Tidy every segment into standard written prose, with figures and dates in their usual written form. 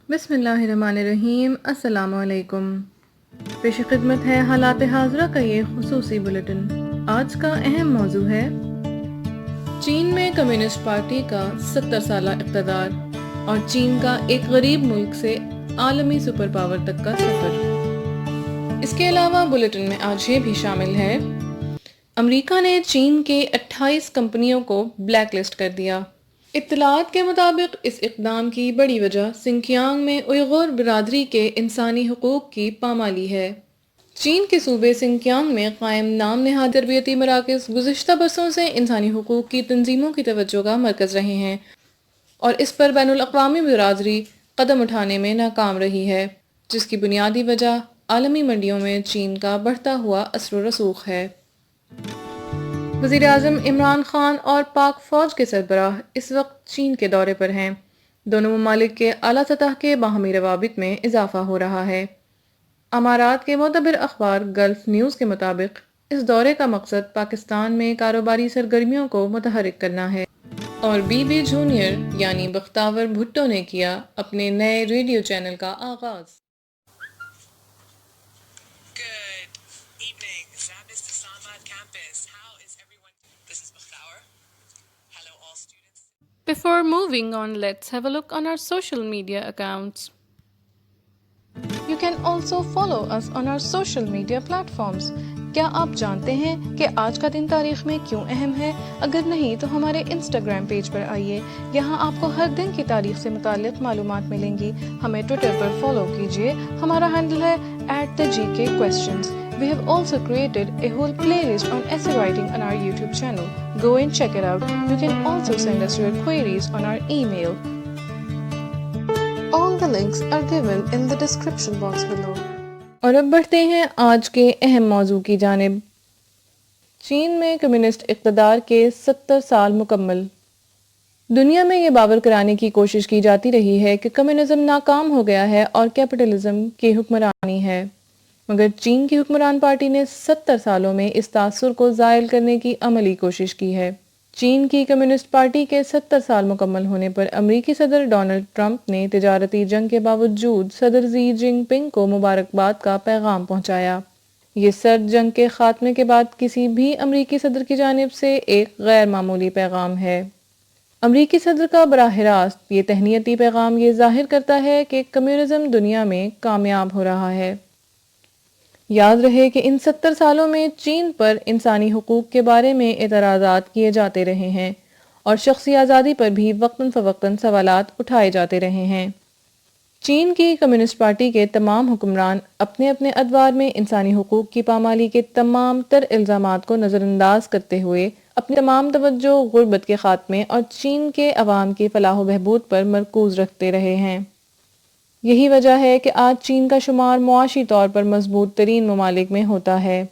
بسم اللہ الرحمن الرحیم۔ السلام علیکم۔ پیش خدمت ہے حالات حاضرہ کا یہ خصوصی بلیٹن۔ آج کا اہم موضوع ہے چین میں کمیونسٹ پارٹی کا 70 سالہ اقتدار اور چین کا ایک غریب ملک سے عالمی سپر پاور تک کا سفر۔ اس کے علاوہ بلیٹن میں آج یہ بھی شامل ہے، امریکہ نے چین کے 28 کمپنیوں کو بلیک لسٹ کر دیا۔ اطلاعات کے مطابق اس اقدام کی بڑی وجہ سنکیانگ میں اوئغور برادری کے انسانی حقوق کی پامالی ہے۔ چین کے صوبے سنکیانگ میں قائم نام نہاد تربیتی مراکز گزشتہ برسوں سے انسانی حقوق کی تنظیموں کی توجہ کا مرکز رہے ہیں اور اس پر بین الاقوامی برادری قدم اٹھانے میں ناکام رہی ہے، جس کی بنیادی وجہ عالمی منڈیوں میں چین کا بڑھتا ہوا اثر و رسوخ ہے۔ وزیر اعظم عمران خان اور پاک فوج کے سربراہ اس وقت چین کے دورے پر ہیں۔ دونوں ممالک کے اعلیٰ سطح کے باہمی روابط میں اضافہ ہو رہا ہے۔ امارات کے معتبر اخبار گلف نیوز کے مطابق اس دورے کا مقصد پاکستان میں کاروباری سرگرمیوں کو متحرک کرنا ہے، اور بی بی جونیئر یعنی بختاور بھٹو نے کیا اپنے نئے ریڈیو چینل کا آغاز۔ Before moving on, let's have a look on our social media accounts. You can also follow us on our social media platforms. کیا آپ جانتے ہیں کہ آج کا دن تاریخ میں کیوں اہم ہے؟ اگر نہیں تو ہمارے انسٹاگرام پیج پر آئیے، یہاں آپ کو ہر دن کی تاریخ سے متعلق معلومات ملیں گی۔ ہمیں ٹویٹر پر فالو کیجیے، ہمارا ہینڈل ہے @thegkquestions. We have also created a whole playlist on essay writing on our YouTube channel. Go and check it out. You can also send us your queries on our email. All the links are given in the description box below. اور اب بڑھتے ہیں آج کے اہم موضوع کی جانب۔ چین میں کمیونسٹ اقتدار کے 70 سال مکمل۔ دنیا میں یہ باور کرانے کی کوشش کی جاتی رہی ہے کہ کمیونزم ناکام ہو گیا ہے اور کیپٹلزم کی حکمرانی ہے، مگر چین کی حکمران پارٹی نے 70 سالوں میں اس تاثر کو زائل کرنے کی عملی کوشش کی ہے۔ چین کی کمیونسٹ پارٹی کے 70 سال مکمل ہونے پر امریکی صدر ڈونلڈ ٹرمپ نے تجارتی جنگ کے باوجود صدر زی جن پنگ کو مبارکباد کا پیغام پہنچایا۔ یہ سرد جنگ کے خاتمے کے بعد کسی بھی امریکی صدر کی جانب سے ایک غیر معمولی پیغام ہے۔ امریکی صدر کا براہ راست یہ تہنیتی پیغام یہ ظاہر کرتا ہے کہ کمیونزم دنیا میں کامیاب ہو رہا ہے۔ یاد رہے کہ ان 70 سالوں میں چین پر انسانی حقوق کے بارے میں اعتراضات کیے جاتے رہے ہیں اور شخصی آزادی پر بھی وقتاً فوقتاً سوالات اٹھائے جاتے رہے ہیں۔ چین کی کمیونسٹ پارٹی کے تمام حکمران اپنے اپنے ادوار میں انسانی حقوق کی پامالی کے تمام تر الزامات کو نظر انداز کرتے ہوئے اپنی تمام توجہ غربت کے خاتمے اور چین کے عوام کی فلاح و بہبود پر مرکوز رکھتے رہے ہیں۔ یہی وجہ ہے کہ آج چین کا شمار معاشی طور پر مضبوط ترین ممالک میں ہوتا ہے۔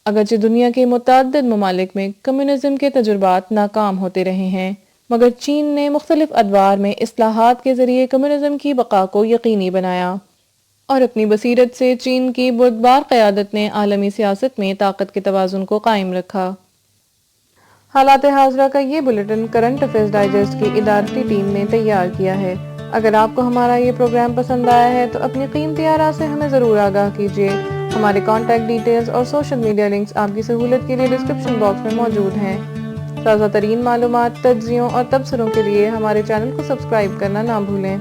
اگرچہ دنیا کے متعدد ممالک میں کمیونزم کے تجربات ناکام ہوتے رہے ہیں، مگر چین نے مختلف ادوار میں اصلاحات کے ذریعے کمیونزم کی بقا کو یقینی بنایا، اور اپنی بصیرت سے چین کی بردبار قیادت نے عالمی سیاست میں طاقت کے توازن کو قائم رکھا۔ حالات حاضرہ کا یہ بلیٹن کرنٹ افیئرز ڈائجسٹ کی ادارتی ٹیم نے تیار کیا ہے۔ اگر آپ کو ہمارا یہ پروگرام پسند آیا ہے تو اپنی قیمتی آراء سے ہمیں ضرور آگاہ کیجیے۔ ہمارے کانٹیکٹ ڈیٹیلز اور سوشل میڈیا لنکس آپ کی سہولت کے لیے ڈسکرپشن باکس میں موجود ہیں۔ تازہ ترین معلومات، تجزیوں اور تبصروں کے لیے ہمارے چینل کو سبسکرائب کرنا نہ بھولیں۔